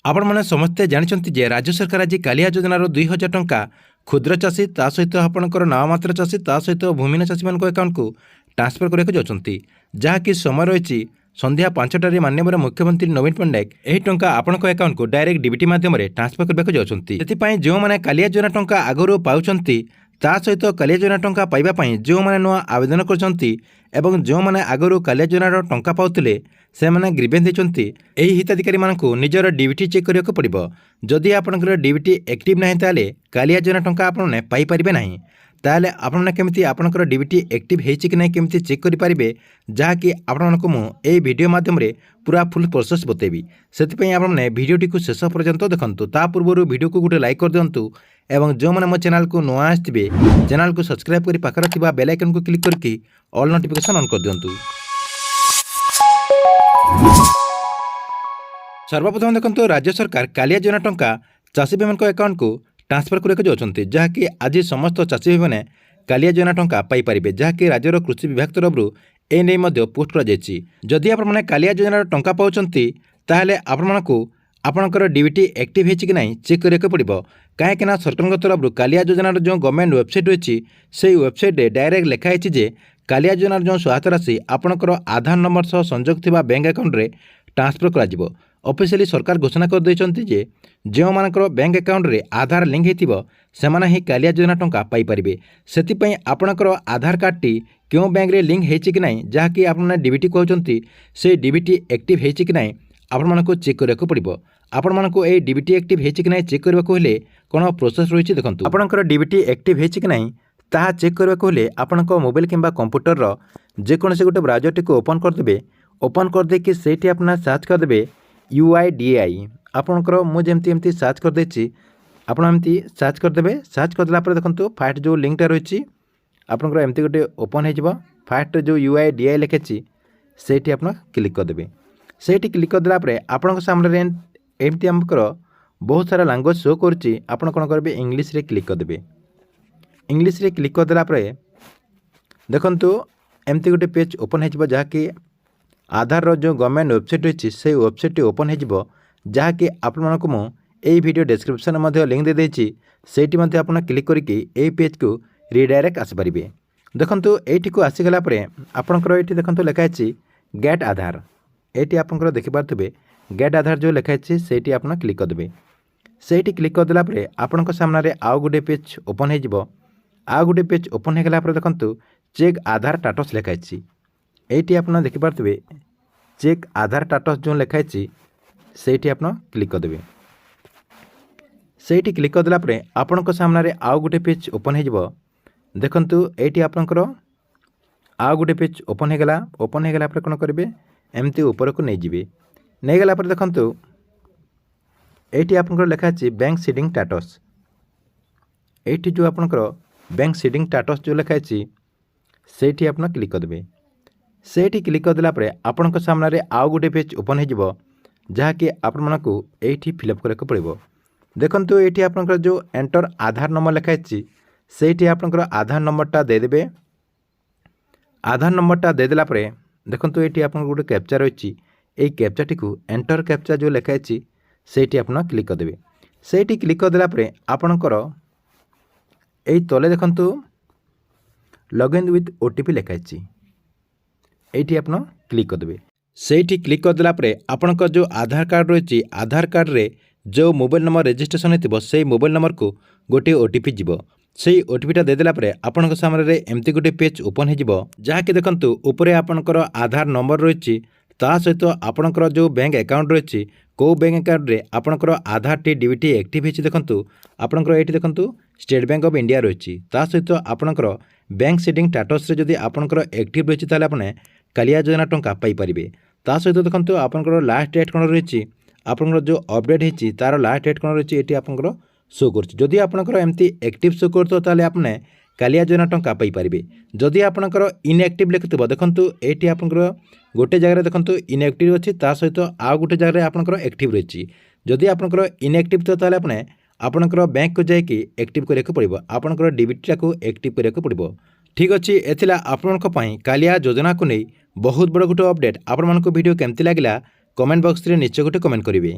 ଆପଣମାନେ ସମସ୍ତେ ଜାଣିଛନ୍ତି ଯେ ରାଜ୍ୟ ସରକାର ଆଜି କାଳିଆ ଯୋଜନାର 2000 ଟଙ୍କା କ୍ଷୁଦ୍ର ଚାଷୀ ତା ସହିତ ଆପଣଙ୍କର ନାମମାତ୍ର ଚାଷୀ ତା ସହିତ ଭୂମିହୀନ ଚାଷୀମାନଙ୍କ ଆକାଉଣ୍ଟକୁ ଟ୍ରାନ୍ସଫର କରିବାକୁ ଯାଉଛନ୍ତି, ଯାହାକି ସମୟ ରହିଛି ସନ୍ଧ୍ୟା 5টাରେ ମାନ୍ୟବର ମୁଖ୍ୟମନ୍ତ୍ରୀ ନବୀନ ପଟ୍ଟନାୟକ ଏହି ଟଙ୍କା ଆପଣଙ୍କ ଆକାଉଣ୍ଟକୁ ଡାଇରେକ୍ଟ ଡିବିଟି ମାଧ୍ୟମରେ ଟ୍ରାନ୍ସଫର କରିବାକୁ ଯାଉଛନ୍ତି। ସେଥିପାଇଁ ଯେଉଁମାନେ କାଳିଆ ଯୋଜନା ଟଙ୍କା ଆଗରୁ ପାଉଛନ୍ତି ତା ସହିତ କାଳିଆ ଯୋଜନା ଟଙ୍କା ପାଇବା ପାଇଁ ଯେଉଁମାନେ ନୂଆ ଆବେଦନ କରିଛନ୍ତି ଏବଂ ଯେଉଁମାନେ ଆଗରୁ କାଳିଆ ଯୋଜନାର ଟଙ୍କା ପାଉଥିଲେ ସେମାନେ ଗ୍ରିଭେନ୍ସ ଦେଇଛନ୍ତି, ଏହି ହିତାଧିକାରୀମାନଙ୍କୁ ନିଜର ଡିବିଟି ଚେକ୍ କରିବାକୁ ପଡ଼ିବ। ଯଦି ଆପଣଙ୍କର ଡିବିଟି ଆକ୍ଟିଭ ନାହିଁ ତାହେଲେ କାଳିଆ ଯୋଜନା ଟଙ୍କା ଆପଣମାନେ ପାଇପାରିବେ ନାହିଁ। ତାହେଲେ ଆପଣମାନେ କେମିତି ଆପଣଙ୍କର ଡିବିଟି ଆକ୍ଟିଭ ହେଇଛି କି ନାହିଁ କେମିତି ଚେକ୍ କରିପାରିବେ, ଯାହାକି ଆପଣମାନଙ୍କୁ ମୁଁ ଏହି ଭିଡ଼ିଓ ମାଧ୍ୟମରେ ପୁରା ଫୁଲ୍ ପ୍ରୋସେସ୍ ବତେଇବି। ସେଥିପାଇଁ ଆପଣମାନେ ଭିଡ଼ିଓଟିକୁ ଶେଷ ପର୍ଯ୍ୟନ୍ତ ଦେଖନ୍ତୁ। ତା ପୂର୍ବରୁ ଭିଡ଼ିଓକୁ ଗୋଟେ ଲାଇକ୍ କରିଦିଅନ୍ତୁ ଏବଂ ଯେଉଁମାନେ ମୋ ଚ୍ୟାନେଲକୁ ନୂଆ ଆସିଥିବେ ଚ୍ୟାନେଲକୁ ସବସ୍କ୍ରାଇବ୍ କରି ପାଖରେ ଥିବା ବେଲ୍ ଆଇକନକୁ କ୍ଲିକ୍ କରିକି ଅଲ୍ ନୋଟିଫିକେସନ୍ ଅନ୍ କରିଦିଅନ୍ତୁ। ସର୍ବପ୍ରଥମେ ଦେଖନ୍ତୁ, ରାଜ୍ୟ ସରକାର କାଳିଆ ଯୋଜନା ଟଙ୍କା ଚାଷୀ ଭାଇମାନଙ୍କ ଆକାଉଣ୍ଟକୁ ଟ୍ରାନ୍ସଫର କରିବାକୁ ଯାଉଛନ୍ତି, ଯାହାକି ଆଜି ସମସ୍ତ ଚାଷୀ ଭାଇମାନେ କାଳିଆ ଯୋଜନା ଟଙ୍କା ପାଇପାରିବେ, ଯାହାକି ରାଜ୍ୟର କୃଷି ବିଭାଗ ତରଫରୁ ଏ ନେଇ ମଧ୍ୟ ପୋଷ୍ଟ କରାଯାଇଛି। ଯଦି ଆପଣମାନେ କାଳିଆ ଯୋଜନାର ଟଙ୍କା ପାଉଛନ୍ତି ତାହେଲେ ଆପଣମାନଙ୍କୁ ଆପଣଙ୍କର ଡିବିଟି ଆକ୍ଟିଭ ହେଇଛି କି ନାହିଁ ଚେକ୍ କରିବାକୁ ପଡ଼ିବ। କାହିଁକିନା ସରକାରଙ୍କ ତରଫରୁ କାଳିଆ ଯୋଜନାର ଯେଉଁ ଗଭର୍ଣ୍ଣମେଣ୍ଟ ୱେବସାଇଟ୍ ରହିଛି ସେହି ୱେବସାଇଟ୍ରେ ଡାଇରେକ୍ଟ ଲେଖା ହେଇଛି ଯେ କାଳିଆ ଯୋଜନାର ଯେଉଁ ସହାୟତା ରାଶି ଆପଣଙ୍କର ଆଧାର ନମ୍ବର ସହ ସଂଯୋଗ ଥିବା ବ୍ୟାଙ୍କ ଆକାଉଣ୍ଟରେ ଟ୍ରାନ୍ସଫର କରାଯିବ। ଅଫିସିଆଲି ସରକାର ଘୋଷଣା କରିଦେଇଛନ୍ତି ଯେ ଯେଉଁମାନଙ୍କର ବ୍ୟାଙ୍କ ଆକାଉଣ୍ଟରେ ଆଧାର ଲିଙ୍କ ହୋଇଥିବ ସେମାନେ ହିଁ କାଳିଆ ଯୋଜନା ଟଙ୍କା ପାଇପାରିବେ। ସେଥିପାଇଁ ଆପଣଙ୍କର ଆଧାର କାର୍ଡ଼ଟି କେଉଁ ବ୍ୟାଙ୍କରେ ଲିଙ୍କ ହେଇଛି କି ନାହିଁ, ଯାହାକି ଆପଣମାନେ ଡିବିଟି କହୁଛନ୍ତି, সেই ଡିବିଟି ଆକ୍ଟିଭ ହେଇଛି କି ନାହିଁ ଆପଣମାନଙ୍କୁ ଚେକ୍ କରିବାକୁ ପଡ଼ିବ। ଆପଣମାନଙ୍କୁ এই ଡିବିଟି ଆକ୍ଟିଭ ହେଇଛି କି ନାହିଁ ଚେକ୍ କରିବାକୁ ହେଲେ କ'ଣ ପ୍ରୋସେସ୍ ରହିଛି ଦେଖନ୍ତୁ। ଆପଣଙ୍କର ଡିବିଟି ଆକ୍ଟିଭ ହେଇଛି କି ନାହିଁ ତାହା ଚେକ୍ କରିବାକୁ ହେଲେ ଆପଣଙ୍କ ମୋବାଇଲ କିମ୍ବା କମ୍ପ୍ୟୁଟରର ଯେକୌଣସି ଗୋଟେ ବ୍ରାଉଜରଟିକୁ ଓପନ୍ କରିଦେବେ। ଓପନ୍ କରିଦେଇକି ସେଇଠି ଆପଣ ସର୍ଚ୍ଚ କରିଦେବେ UIDAI। ଆପଣଙ୍କର ମୁଁ ଯେମିତି ଏମିତି ସର୍ଚ୍ଚ କରିଦେଇଛି, ଆପଣ ଏମିତି ସର୍ଚ୍ଚ କରିଦେବେ। ସର୍ଚ୍ଚ କରିଦେଲା ପରେ ଦେଖନ୍ତୁ ଫାଷ୍ଟ ଯେଉଁ ଲିଙ୍କଟା ରହିଛି ଆପଣଙ୍କର ଏମିତି ଗୋଟେ ଓପନ୍ ହେଇଯିବ। ଫାଷ୍ଟ ଯେଉଁ UIDAI ଲେଖିଛି ସେଇଠି ଆପଣ କ୍ଲିକ୍ କରିଦେବେ। ସେଇଠି କ୍ଲିକ୍ କରିଦେଲା ପରେ ଆପଣଙ୍କ ସାମ୍ନାରେ ଏମିତି ଆମର ବହୁତ ସାରା ଲାଙ୍ଗୁଏଜ୍ ଶୋ କରୁଛି। ଆପଣ କ'ଣ କରିବେ, ଇଂଲିଶରେ କ୍ଲିକ୍ କରିଦେବେ। ଇଂଲିଶରେ କ୍ଲିକ୍ କରିଦେଲା ପରେ ଦେଖନ୍ତୁ ଏମିତି ଗୋଟେ ପେଜ୍ ଓପନ୍ ହେଇଯିବ, ଯାହାକି ଆଧାରର ଯେଉଁ ଗଭର୍ଣ୍ଣମେଣ୍ଟ ୱେବସାଇଟ୍ ରହିଛି ସେହି ୱେବସାଇଟ୍ଟି ଓପନ୍ ହେଇଯିବ, ଯାହାକି ଆପଣମାନଙ୍କୁ ମୁଁ ଏହି ଭିଡ଼ିଓ ଡେସ୍କ୍ରିପ୍ସନ୍ରେ ମଧ୍ୟ ଲିଙ୍କ୍ ଦେଇଦେଇଛି। ସେଇଠି ମଧ୍ୟ ଆପଣ କ୍ଲିକ୍ କରିକି ଏହି ପେଜ୍କୁ ରିଡାଇରେକ୍ଟ ଆସିପାରିବେ। ଦେଖନ୍ତୁ ଏଇଠିକୁ ଆସିଗଲା ପରେ ଆପଣଙ୍କର ଏଇଠି ଦେଖନ୍ତୁ ଲେଖା ହେଇଛି ଗେଟ୍ ଆଧାର। ଏଇଠି ଆପଣଙ୍କର ଦେଖିପାରୁଥିବେ ଗେଟ୍ ଆଧାର ଯେଉଁ ଲେଖା ହେଇଛି ସେଇଠି ଆପଣ କ୍ଲିକ୍ କରିଦେବେ। ସେଇଠି କ୍ଲିକ୍ କରିଦେଲା ପରେ ଆପଣଙ୍କ ସାମ୍ନାରେ ଆଉ ଗୋଟେ ପେଜ୍ ଓପନ୍ ହେଇଯିବ। ଆଉ ଗୋଟେ ପେଜ୍ ଓପନ୍ ହେଇଗଲା ପରେ ଦେଖନ୍ତୁ ଚେକ୍ ଆଧାର ଷ୍ଟାଟସ୍ ଲେଖା ହେଇଛି। এইটি আপনার দেখিপারে চেক আধার স্টাটস যে লেখা হয়েছি সেইটি আপনার ক্লিক করদেবে। সেইটি ক্লিক করদেলা পরে আপনার সামনে আউ গোটে পেজ ওপন হয়ে যাব। দেখুন এইটি আপনার আউ গোটে পেজ ওপন হয়ে গলা। ওপন হয়ে গলা পরে কোণ করবে, এমতি উপরক নিয়ে যাবে। নিয়ে গলা পরে দেখুন এইটি আপনার লেখা আছে ব্যাঙ্ক সিডিং স্টাটস। এইটি যে আপনার ব্যাঙ্ক সিডিং স্টাটস যে লেখা আছে সেইটি আপনার ক্লিক করদেবে। সেইটি ক্লিক କରିଦେଲା ପରେ ଆପଣଙ୍କ ସାମ୍ନାରେ ଆଉ ଗୋଟେ ପେଜ୍ ଓପନ୍ ହେଇଯିବ, ଯାହାକି ଆପଣମାନଙ୍କୁ ଏଇଠି ଫିଲ୍ଅପ୍ କରିବାକୁ ପଡ଼ିବ। ଦେଖନ୍ତୁ ଏଇଠି ଆପଣଙ୍କର ଯେଉଁ ଏଣ୍ଟର ଆଧାର ନମ୍ବର ଲେଖା ହେଇଛି ସେଇଠି ଆପଣଙ୍କର ଆଧାର ନମ୍ବରଟା ଦେଇଦେବେ। ଆଧାର ନମ୍ବରଟା ଦେଇଦେଲା ପରେ ଦେଖନ୍ତୁ ଏଇଠି ଆପଣଙ୍କର ଗୋଟେ କ୍ୟାପଚା ରହିଛି। এই କ୍ୟାପଚାଟିକୁ ଏଣ୍ଟର କ୍ୟାପଚା ଯେଉଁ ଲେଖା ହେଇଛି ସେଇଠି ଆପଣ କ୍ଲିକ୍ କରିଦେବେ। ସେଇଠି କ୍ଲିକ୍ କରିଦେଲା ପରେ ଆପଣଙ୍କର এই ତଳେ ଦେଖନ୍ତୁ লগইন উইথ OTP লেখা আছে, এইটি আপনার ক্লিক করদেবে। সেইটি ক্লিক করদেলা পরে আপনার যে আধার কার্ড রয়েছে আধার কার্ডরে যে মোবাইল নম্বর রেজিস্ট্রেসন হয়েছিল সেই মোবাইল নম্বর কু গোটে OTP যাব। সেই OTPটা দেদেলা পরে আপনার সামনে এমতি গোটে পেজ ওপন হয়ে যাব, যাকে দেখুন উপরে আপনার আধার নম্বর রয়েছে তা সহিত আপনার যে ব্যাঙ্ক আকাউন্ট রয়েছে কেউ ব্যাঙ্ক আকাউন্টে আপনার আধারটি ডিবিটি আক্টিভ হয়েছে। দেখুন আপনার এইটি দেখুন স্টেট ব্যাঙ্ক অফ ইন্ডিয়া রয়েছে, তা সহিত আপনার ব্যাঙ্ক সিডিং স্টাটসরে যদি আপনার আক্টিভ রয়েছে তাহলে আপনি কালিয়া যোজনা টঙ্কা পাইপারে। তা সহিত দেখুন আপনার লাস্ট ডেট কোণ রয়েছে, আপনার যে অপডেট হয়েছে তার লাস্ট ডেট কোণ রয়েছে এটি আপনার শো করছে। যদি আপনার এমতি আক্টিভ শো করতো তাহলে আপনি কালিয়া যোজনা টঙ্কা পাইপারে। যদি আপনার ইনআক্টিভ লিখুব দেখুন এইটি আপনার গোটে জায়গায় দেখুন ইনআক্টিভ অছি, তা সহিত আউ গোটে জায়গায় আপনার আক্টিভ রয়েছে। যদি আপনার ইনআক্টিভ তো তাহলে আপনি আপনার ব্যাঙ্ক को যাইকি আক্টিভ করা পড়ব, আপনার ডিবিটিটা আক্টিভ করা পড়ব। ঠিক আছে, এলা আপনার কালিয়া যোজনা को नहीं बहुत बड़ गोटे अपडेट। आपण मानक वीडियो केमती लगिला कमेंट बॉक्स रे निश्चय गोटे कमेंट करेंगे।